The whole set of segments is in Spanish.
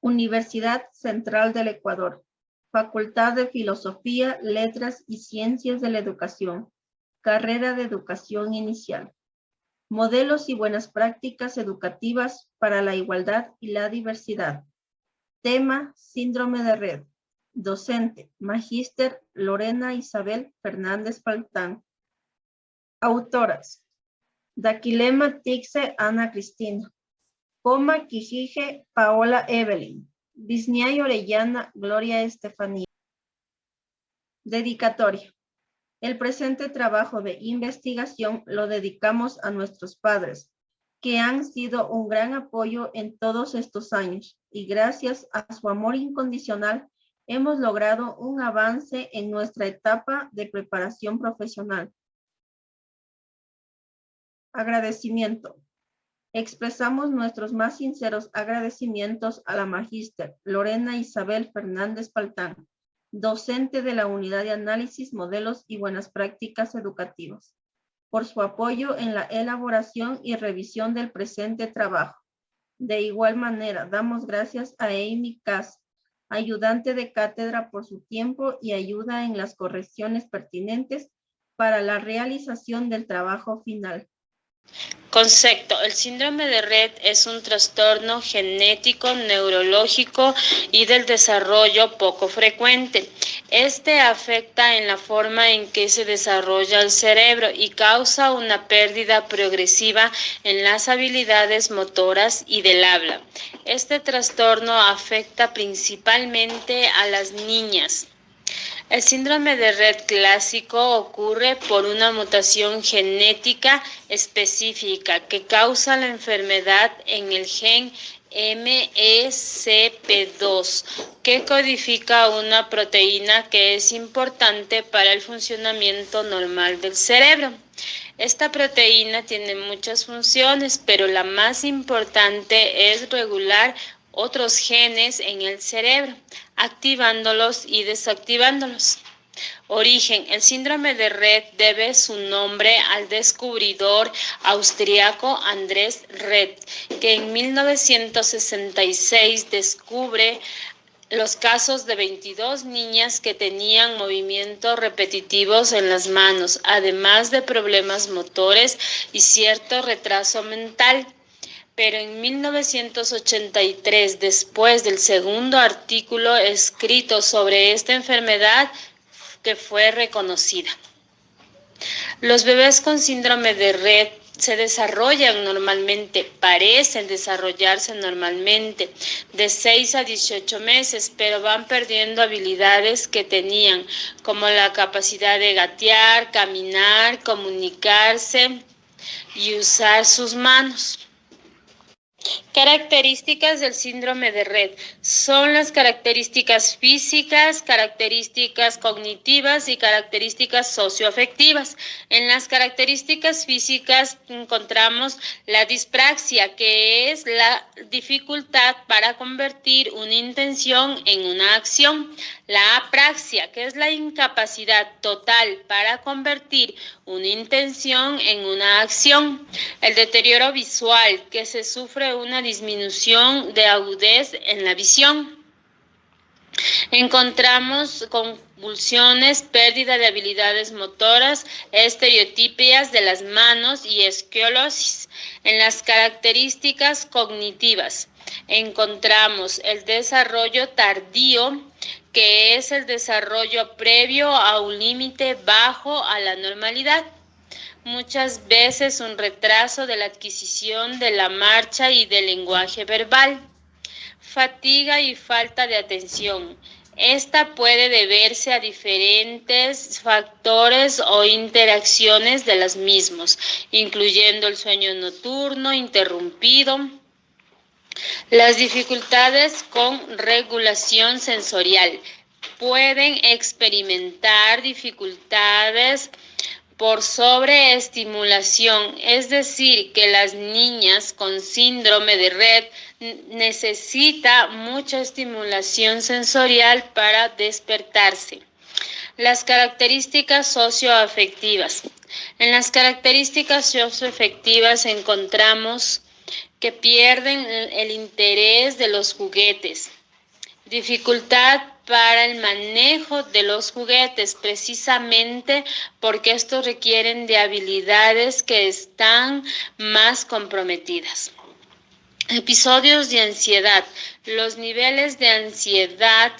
Universidad Central del Ecuador, Facultad de Filosofía, Letras y Ciencias de la Educación, carrera de Educación Inicial. Modelos y buenas prácticas educativas para la igualdad y la diversidad. Tema, síndrome de Rett. Docente, Magíster Lorena Isabel Fernández Paltán. Autoras, Daquilema Tixe Ana Cristina. Coma Quijije Paola Evelyn. Bisniay Orellana Gloria Estefanía. Dedicatoria. El presente trabajo de investigación lo dedicamos a nuestros padres, que han sido un gran apoyo en todos estos años, y gracias a su amor incondicional hemos logrado un avance en nuestra etapa de preparación profesional. Agradecimiento. Expresamos nuestros más sinceros agradecimientos a la Magíster Lorena Isabel Fernández Paltán, docente de la Unidad de Análisis, Modelos y Buenas Prácticas Educativas, por su apoyo en la elaboración y revisión del presente trabajo. De igual manera, damos gracias a Amy Kass, ayudante de cátedra, por su tiempo y ayuda en las correcciones pertinentes para la realización del trabajo final. Concepto. El síndrome de Rett es un trastorno genético, neurológico y del desarrollo poco frecuente. Este afecta en la forma en que se desarrolla el cerebro y causa una pérdida progresiva en las habilidades motoras y del habla. Este trastorno afecta principalmente a las niñas. El síndrome de Rett clásico ocurre por una mutación genética específica que causa la enfermedad en el gen MECP2, que codifica una proteína que es importante para el funcionamiento normal del cerebro. Esta proteína tiene muchas funciones, pero la más importante es regular otros genes en el cerebro, activándolos y desactivándolos. Origen. El síndrome de Rett debe su nombre al descubridor austriaco Andrés Rett, que en 1966 descubre los casos de 22 niñas que tenían movimientos repetitivos en las manos, además de problemas motores y cierto retraso mental. Pero en 1983, después del segundo artículo escrito sobre esta enfermedad, que fue reconocida. Los bebés con síndrome de Rett se desarrollan normalmente, parecen desarrollarse normalmente, de 6 a 18 meses, pero van perdiendo habilidades que tenían, como la capacidad de gatear, caminar, comunicarse y usar sus manos. Características del síndrome de Rett son las características físicas, características cognitivas y características socioafectivas. En las características físicas encontramos la dispraxia, que es la dificultad para convertir una intención en una acción. La apraxia, que es la incapacidad total para convertir una intención en una acción. El deterioro visual, que se sufre una disminución de agudez en la visión. Encontramos convulsiones, pérdida de habilidades motoras, estereotipias de las manos y esquiolosis. En las características cognitivas encontramos el desarrollo tardío, que es el desarrollo previo a un límite bajo a la normalidad. Muchas veces un retraso de la adquisición de la marcha y del lenguaje verbal. Fatiga y falta de atención. Esta puede deberse a diferentes factores o interacciones de los mismos, incluyendo el sueño nocturno interrumpido. Las dificultades con regulación sensorial. Pueden experimentar dificultades por sobreestimulación, es decir, que las niñas con síndrome de Rett necesitan mucha estimulación sensorial para despertarse. Las características socioafectivas. En las características socioafectivas encontramos que pierden el interés de los juguetes. Dificultad para el manejo de los juguetes, precisamente porque estos requieren de habilidades que están más comprometidas. Episodios de ansiedad. Los niveles de ansiedad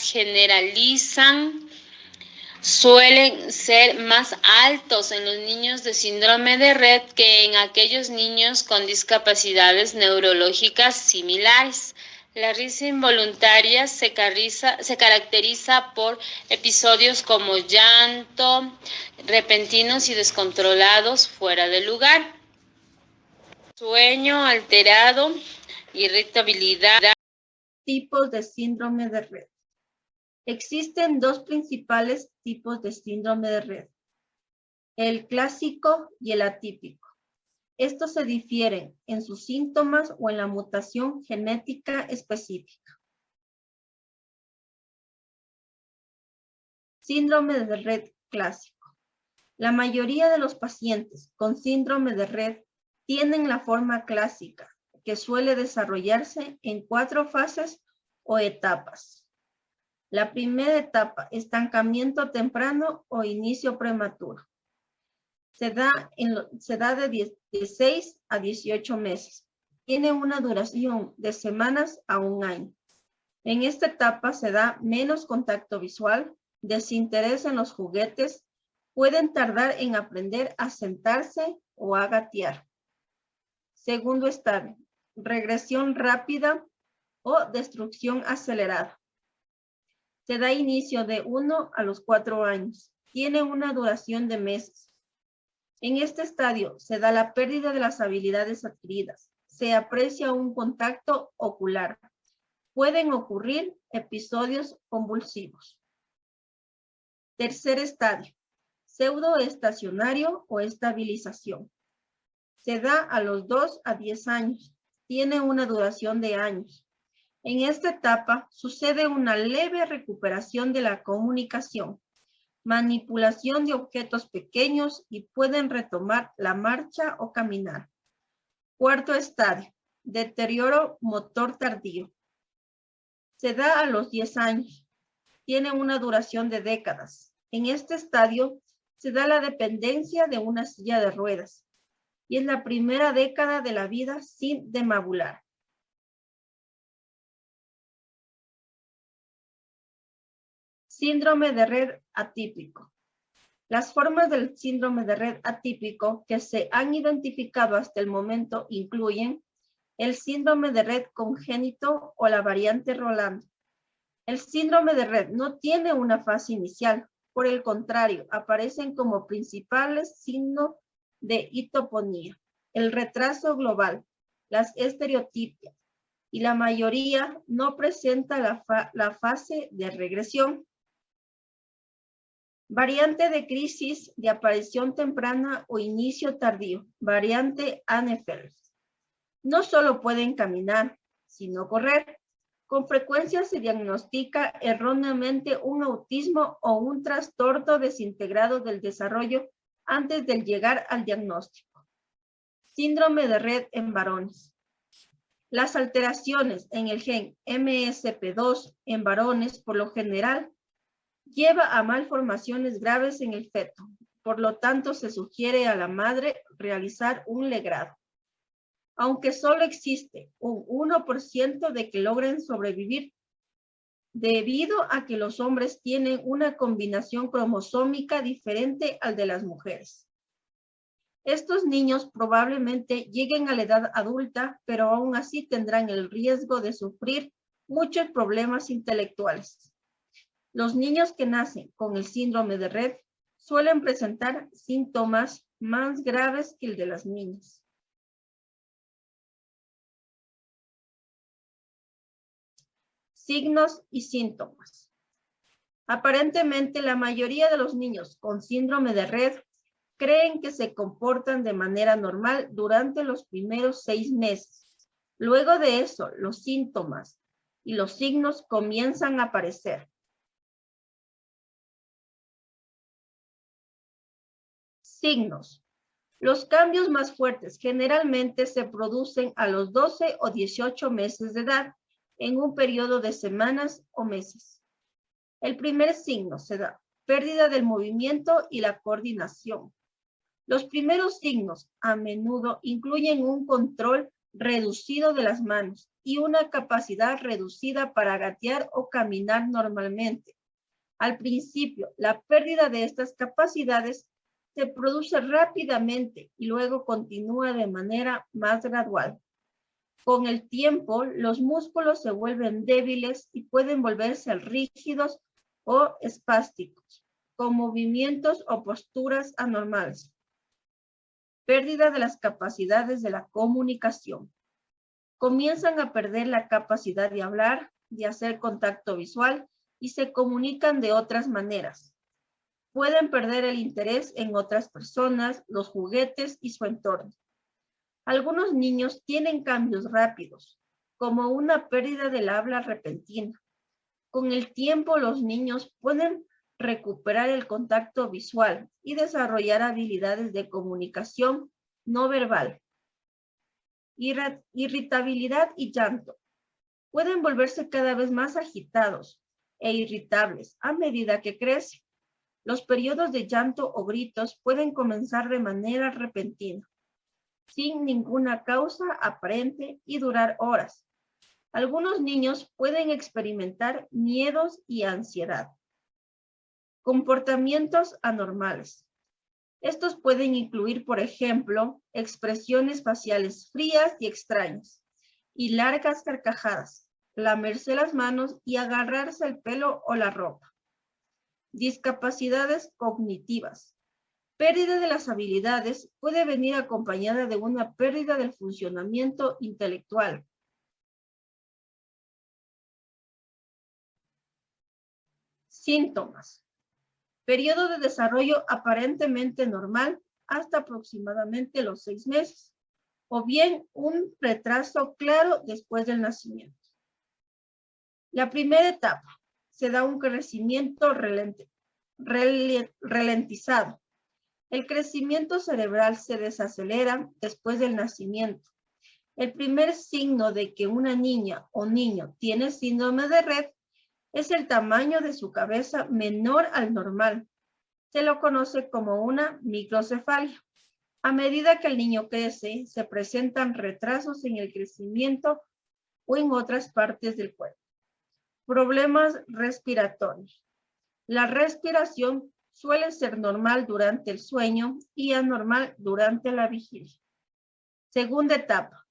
suelen ser más altos en los niños de síndrome de Rett que en aquellos niños con discapacidades neurológicas similares. La risa involuntaria se caracteriza por episodios como llanto, repentinos y descontrolados fuera de lugar, sueño alterado, irritabilidad. Tipos de síndrome de Rett. Existen dos principales tipos de síndrome de Rett, el clásico y el atípico. Estos se difieren en sus síntomas o en la mutación genética específica. Síndrome de Rett clásico. La mayoría de los pacientes con síndrome de Rett tienen la forma clásica, que suele desarrollarse en 4 fases o etapas. La primera etapa, estancamiento temprano o inicio prematuro. Se da de 16 a 18 meses. Tiene una duración de semanas a 1 año. En esta etapa se da menos contacto visual, desinterés en los juguetes, pueden tardar en aprender a sentarse o a gatear. Segundo estadio, regresión rápida o destrucción acelerada. Se da inicio de 1 a los 4 años. Tiene una duración de meses. En este estadio se da la pérdida de las habilidades adquiridas. Se aprecia un contacto ocular. Pueden ocurrir episodios convulsivos. Tercer estadio, pseudoestacionario o estabilización. Se da a los 2 a 10 años. Tiene una duración de años. En esta etapa sucede una leve recuperación de la comunicación, manipulación de objetos pequeños y pueden retomar la marcha o caminar. Cuarto estadio, deterioro motor tardío. Se da a los 10 años. Tiene una duración de décadas. En este estadio se da la dependencia de una silla de ruedas y es la primera década de la vida sin deambular. Síndrome de Rett atípico. Las formas del síndrome de Rett atípico que se han identificado hasta el momento incluyen el síndrome de Rett congénito o la variante Rolando. El síndrome de Rett no tiene una fase inicial, por el contrario, aparecen como principales signos de hipotonía, el retraso global, las estereotipias, y la mayoría no presenta la fase de regresión. Variante de crisis de aparición temprana o inicio tardío, variante Anefeld. No solo pueden caminar, sino correr. Con frecuencia se diagnostica erróneamente un autismo o un trastorno desintegrado del desarrollo antes de llegar al diagnóstico. Síndrome de Rett en varones. Las alteraciones en el gen MSP2 en varones, por lo general, lleva a malformaciones graves en el feto. Por lo tanto, se sugiere a la madre realizar un legrado. Aunque solo existe un 1% de que logren sobrevivir, debido a que los hombres tienen una combinación cromosómica diferente al de las mujeres. Estos niños probablemente lleguen a la edad adulta, pero aún así tendrán el riesgo de sufrir muchos problemas intelectuales. Los niños que nacen con el síndrome de Rett suelen presentar síntomas más graves que el de las niñas. Signos y síntomas. Aparentemente, la mayoría de los niños con síndrome de Rett creen que se comportan de manera normal durante los primeros 6 meses. Luego de eso, los síntomas y los signos comienzan a aparecer. Signos. Los cambios más fuertes generalmente se producen a los 12 o 18 meses de edad, en un periodo de semanas o meses. El primer signo se da pérdida del movimiento y la coordinación. Los primeros signos a menudo incluyen un control reducido de las manos y una capacidad reducida para gatear o caminar normalmente. Al principio, la pérdida de estas capacidades se produce rápidamente y luego continúa de manera más gradual. Con el tiempo, los músculos se vuelven débiles y pueden volverse rígidos o espásticos, con movimientos o posturas anormales. Pérdida de las capacidades de la comunicación. Comienzan a perder la capacidad de hablar, de hacer contacto visual y se comunican de otras maneras. Pueden perder el interés en otras personas, los juguetes y su entorno. Algunos niños tienen cambios rápidos, como una pérdida del habla repentina. Con el tiempo, los niños pueden recuperar el contacto visual y desarrollar habilidades de comunicación no verbal. Irritabilidad y llanto. Pueden volverse cada vez más agitados e irritables a medida que crecen. Los periodos de llanto o gritos pueden comenzar de manera repentina, sin ninguna causa aparente y durar horas. Algunos niños pueden experimentar miedos y ansiedad. Comportamientos anormales. Estos pueden incluir, por ejemplo, expresiones faciales frías y extrañas, y largas carcajadas, lamerse las manos y agarrarse el pelo o la ropa. Discapacidades cognitivas. Pérdida de las habilidades puede venir acompañada de una pérdida del funcionamiento intelectual. Síntomas. Periodo de desarrollo aparentemente normal hasta aproximadamente los 6 meses, o bien un retraso claro después del nacimiento. La primera etapa se da un crecimiento ralentizado. El crecimiento cerebral se desacelera después del nacimiento. El primer signo de que una niña o niño tiene síndrome de Rett es el tamaño de su cabeza menor al normal. Se lo conoce como una microcefalia. A medida que el niño crece, se presentan retrasos en el crecimiento o en otras partes del cuerpo. Problemas respiratorios. La respiración suele ser normal durante el sueño y anormal durante la vigilia. Segunda etapa.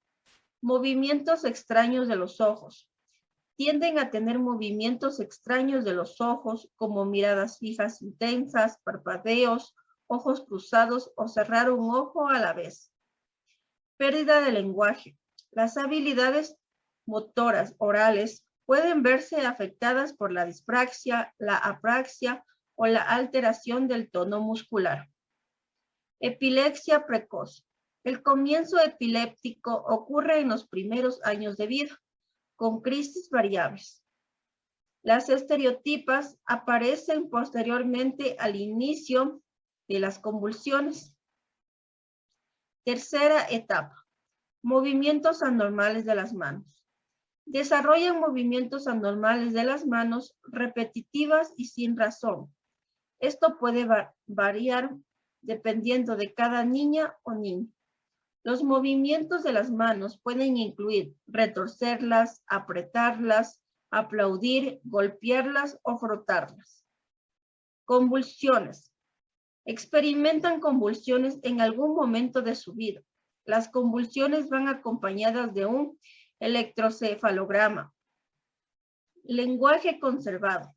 Movimientos extraños de los ojos. Tienden a tener movimientos extraños de los ojos, como miradas fijas intensas, parpadeos, ojos cruzados o cerrar un ojo a la vez. Pérdida de lenguaje. Las habilidades motoras orales pueden verse afectadas por la dispraxia, la apraxia o la alteración del tono muscular. Epilepsia precoz. El comienzo epiléptico ocurre en los primeros años de vida, con crisis variables. Las estereotipas aparecen posteriormente al inicio de las convulsiones. Tercera etapa. Movimientos anormales de las manos. Desarrollan movimientos anormales de las manos repetitivas y sin razón. Esto puede variar dependiendo de cada niña o niño. Los movimientos de las manos pueden incluir retorcerlas, apretarlas, aplaudir, golpearlas o frotarlas. Convulsiones. Experimentan convulsiones en algún momento de su vida. Las convulsiones van acompañadas de un electrocefalograma. Lenguaje conservado.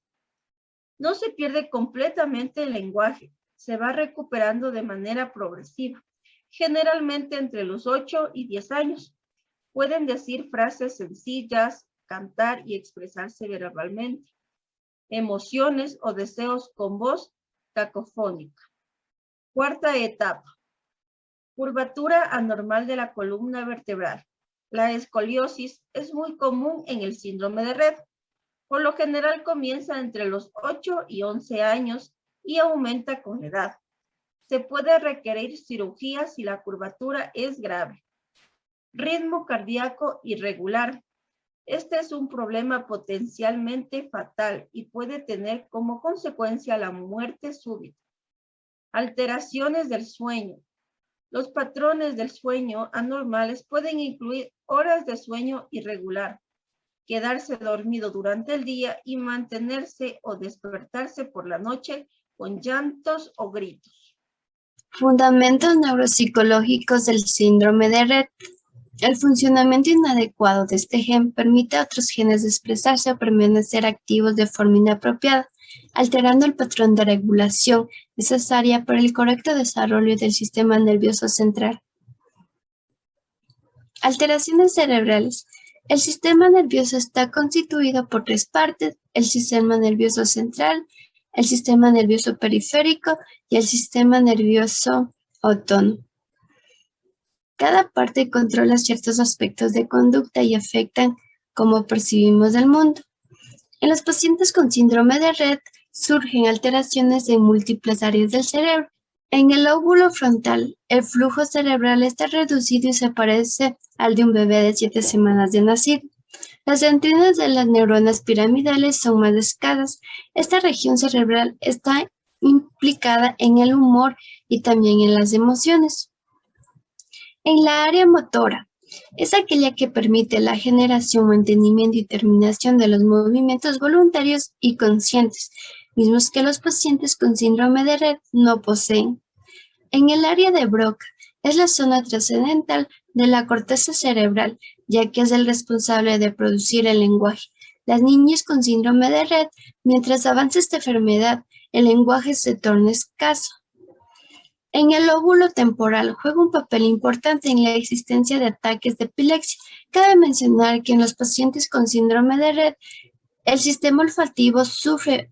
No se pierde completamente el lenguaje, se va recuperando de manera progresiva, generalmente entre los 8 y 10 años. Pueden decir frases sencillas, cantar y expresarse verbalmente. Emociones o deseos con voz cacofónica. Cuarta etapa. Curvatura anormal de la columna vertebral. La escoliosis es muy común en el síndrome de Rett. Por lo general comienza entre los 8 y 11 años y aumenta con la edad. Se puede requerir cirugía si la curvatura es grave. Ritmo cardíaco irregular. Este es un problema potencialmente fatal y puede tener como consecuencia la muerte súbita. Alteraciones del sueño. Los patrones del sueño anormales pueden incluir horas de sueño irregular, quedarse dormido durante el día y mantenerse o despertarse por la noche con llantos o gritos. Fundamentos neuropsicológicos del síndrome de Rett. El funcionamiento inadecuado de este gen permite a otros genes expresarse o permanecer activos de forma inapropiada, alterando el patrón de regulación necesaria para el correcto desarrollo del sistema nervioso central. Alteraciones cerebrales. El sistema nervioso está constituido por tres partes: el sistema nervioso central, el sistema nervioso periférico y el sistema nervioso autónomo. Cada parte controla ciertos aspectos de conducta y afectan cómo percibimos el mundo. En los pacientes con síndrome de Rett surgen alteraciones en múltiples áreas del cerebro. En el lóbulo frontal, el flujo cerebral está reducido y se parece al de un bebé de 7 semanas de nacido. Las entrañas de las neuronas piramidales son más escasas. Esta región cerebral está implicada en el humor y también en las emociones. En la área motora, es aquella que permite la generación, mantenimiento y terminación de los movimientos voluntarios y conscientes, mismos que los pacientes con síndrome de Rett no poseen. En el área de Broca, es la zona trascendental de la corteza cerebral, ya que es el responsable de producir el lenguaje. Las niñas con síndrome de Rett, mientras avanza esta enfermedad, el lenguaje se torna escaso. En el lóbulo temporal juega un papel importante en la existencia de ataques de epilepsia. Cabe mencionar que en los pacientes con síndrome de Rett, el sistema olfativo sufre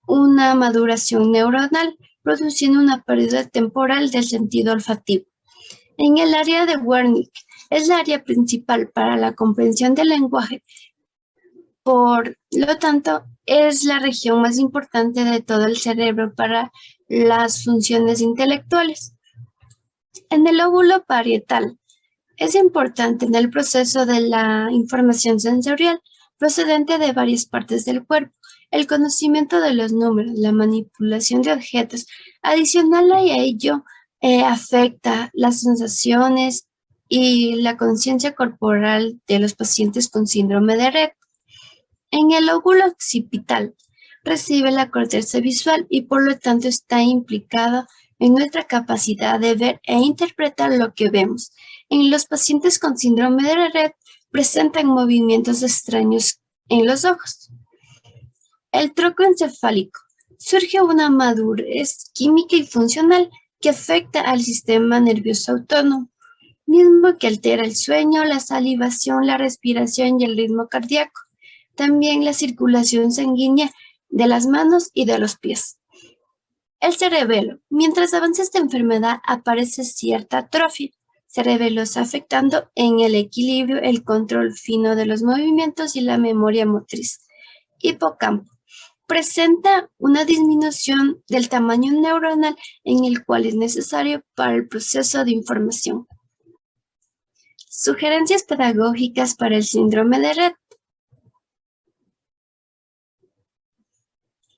una maduración neuronal, produciendo una pérdida temporal del sentido olfativo. En el área de Wernicke, es la área principal para la comprensión del lenguaje. Por lo tanto, es la región más importante de todo el cerebro para las funciones intelectuales. En el lóbulo parietal, es importante en el proceso de la información sensorial procedente de varias partes del cuerpo, el conocimiento de los números, la manipulación de objetos. Adicional a ello, afecta las sensaciones y la conciencia corporal de los pacientes con síndrome de Rett. En el lóbulo occipital, recibe la corteza visual y por lo tanto está implicado en nuestra capacidad de ver e interpretar lo que vemos. En los pacientes con síndrome de Rett presentan movimientos extraños en los ojos. El tronco encefálico. Surge una madurez química y funcional que afecta al sistema nervioso autónomo, mismo que altera el sueño, la salivación, la respiración y el ritmo cardíaco. También la circulación sanguínea de las manos y de los pies. El cerebelo. Mientras avanza esta enfermedad, aparece cierta atrofia cerebelosa afectando en el equilibrio, el control fino de los movimientos y la memoria motriz. Hipocampo. Presenta una disminución del tamaño neuronal en el cual es necesario para el proceso de información. Sugerencias pedagógicas para el síndrome de Rett.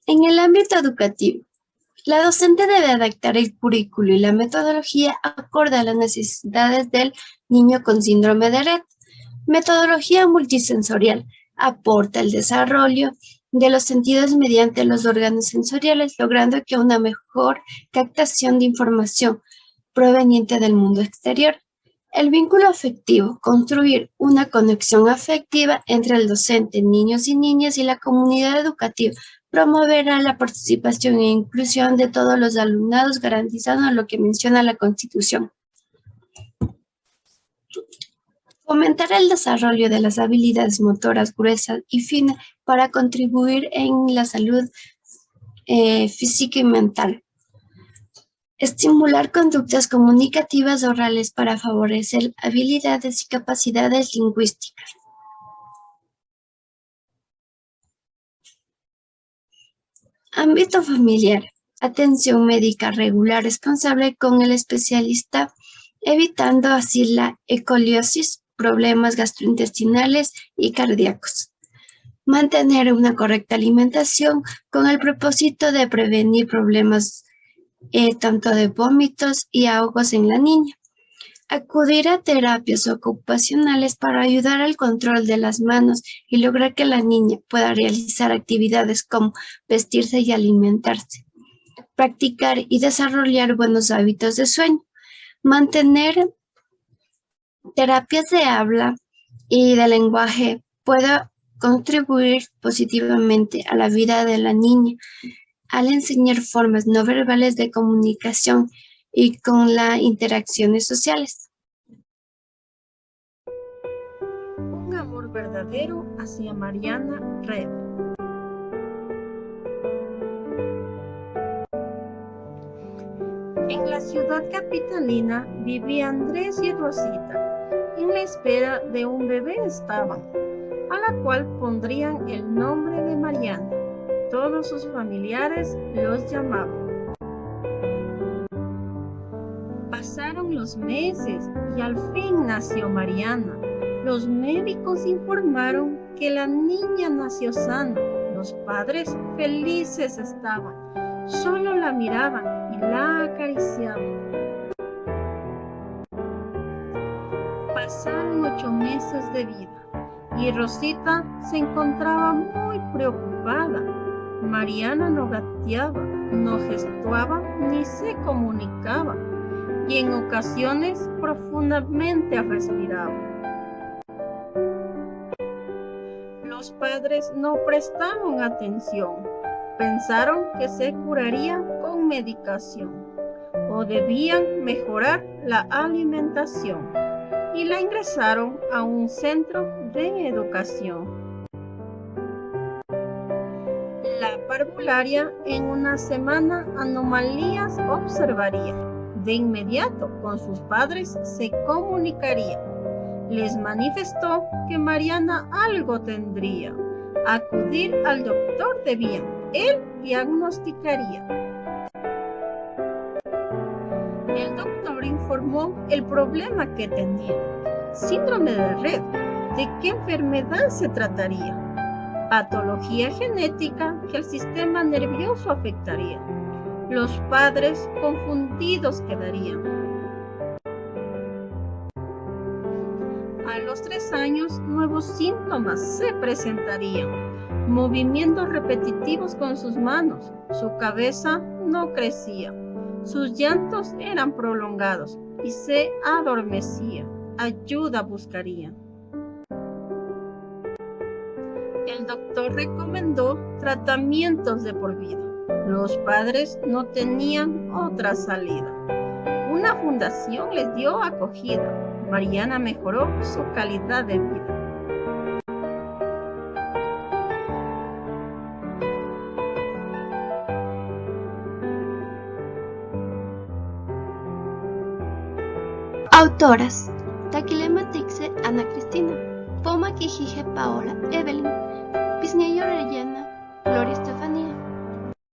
En el ámbito educativo, la docente debe adaptar el currículo y la metodología acorde a las necesidades del niño con síndrome de Rett. Metodología multisensorial aporta el desarrollo de los sentidos mediante los órganos sensoriales, logrando que una mejor captación de información proveniente del mundo exterior. El vínculo afectivo, construir una conexión afectiva entre el docente, niños y niñas y la comunidad educativa, promoverá la participación e inclusión de todos los alumnados, garantizando lo que menciona la Constitución. Fomentar el desarrollo de las habilidades motoras gruesas y finas para contribuir en la salud física y mental. Estimular conductas comunicativas orales para favorecer habilidades y capacidades lingüísticas. Ámbito familiar. atención médica regular responsable con el especialista, evitando así la escoliosis, problemas gastrointestinales y cardíacos. Mantener una correcta alimentación con el propósito de prevenir problemas tanto de vómitos y ahogos en la niña. Acudir a terapias ocupacionales para ayudar al control de las manos y lograr que la niña pueda realizar actividades como vestirse y alimentarse. Practicar y desarrollar buenos hábitos de sueño. Mantener terapias de habla y de lenguaje puede contribuir positivamente a la vida de la niña al enseñar formas no verbales de comunicación y con las interacciones sociales. Un amor verdadero hacia Mariana Red. En la ciudad capitalina vivía Andrés y Rosita. En la espera de un bebé estaban, a la cual pondrían el nombre de Mariana. Todos sus familiares los llamaban. Pasaron los meses y al fin nació Mariana. Los médicos informaron que la niña nació sana. Los padres felices estaban. Solo la miraban y la acariciaban. Pasaron 8 meses de vida y Rosita se encontraba muy preocupada. Mariana no gateaba, no gestuaba ni se comunicaba y en ocasiones profundamente respiraba. Los padres no prestaron atención, pensaron que se curaría con medicación o debían mejorar la alimentación y la ingresaron a un centro de educación. La parvularia en una semana anomalías observaría. De inmediato con sus padres se comunicaría. Les manifestó que Mariana algo tendría. Acudir al doctor debían. Él diagnosticaría. El doctor informó el problema que tenía. Síndrome de Rett. ¿De qué enfermedad se trataría? Patología genética que el sistema nervioso afectaría. Los padres confundidos quedarían. A los 3 años, nuevos síntomas se presentarían. Movimientos repetitivos con sus manos. Su cabeza no crecía. Sus llantos eran prolongados y se adormecía. Ayuda buscaría. El doctor recomendó tratamientos de por vida. Los padres no tenían otra salida. Una fundación les dio acogida. Mariana mejoró su calidad de vida. Autoras: Taquilema Tixe, Ana Cristina; Poma Quijije, Paola; Evelyn Pisniello Rellena, Gloria